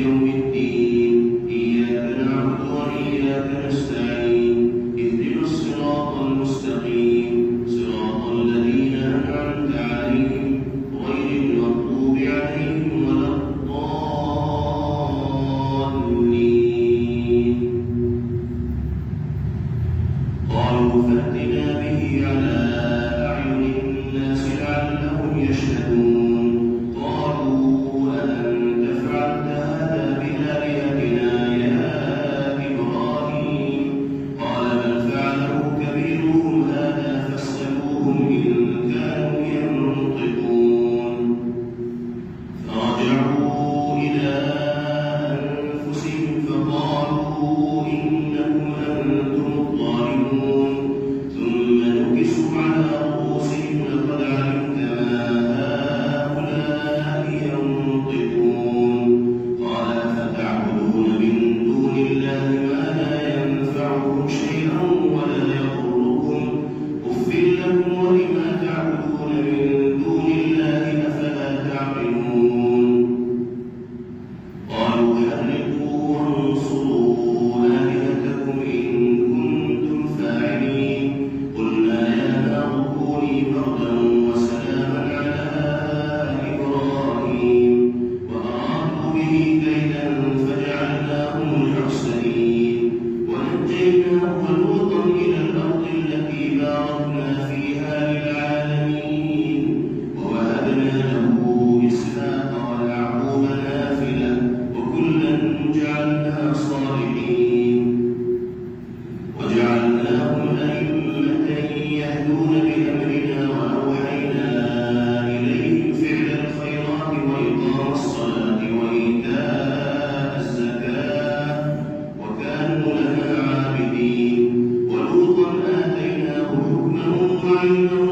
يوم الدين إياك نعبد وإياك نستعين اهدنا الصراط المستقيم صراط الذين أنعمت عليهم غير المغضوب عليهم ولا الضالين. قالوا فأتنا به على أعين الناس لعلهم يشهدون. قالوا أأنت فعلت هذا بآلهتنا يا إبراهيم؟ قال بل فعله كبيرهم هذا فاسألوهم إن كانوا ينطقون. فرجعوا إلى أنفسهم فقالوا إنكم أنتم الظالمون. ثم نكسوا على رؤوسهم لقد علمت ما هؤلاء ينطقون. قال أفتعبدون من دون الله ما لا ينفعكم شيئا ولا يضركم أف لكم ولما تعبدون من دون الله أفلا تعقلون. قالوا حرقوه وانصروا آلهتكم إن كنتم فاعلين. قلنا يا نار كوني بردا وسلاما على إبراهيم وأرادوا به كيدا فجعلناهم الأخسرين. ونجيناه ولوطا إلى الأرض التي باركنا فيها للعالمين ووهبنا له إسحاق ويعقوب نافلة وكلا جعلنا صالحين وجعلناهم أئمة يهدون بأمرنا وأوحينا إليهم فعل الخيرات وإقام الصلاة وإيتاء الزكاة وكانوا لنا عابدين. ولوطا آتيناه حكما وعلما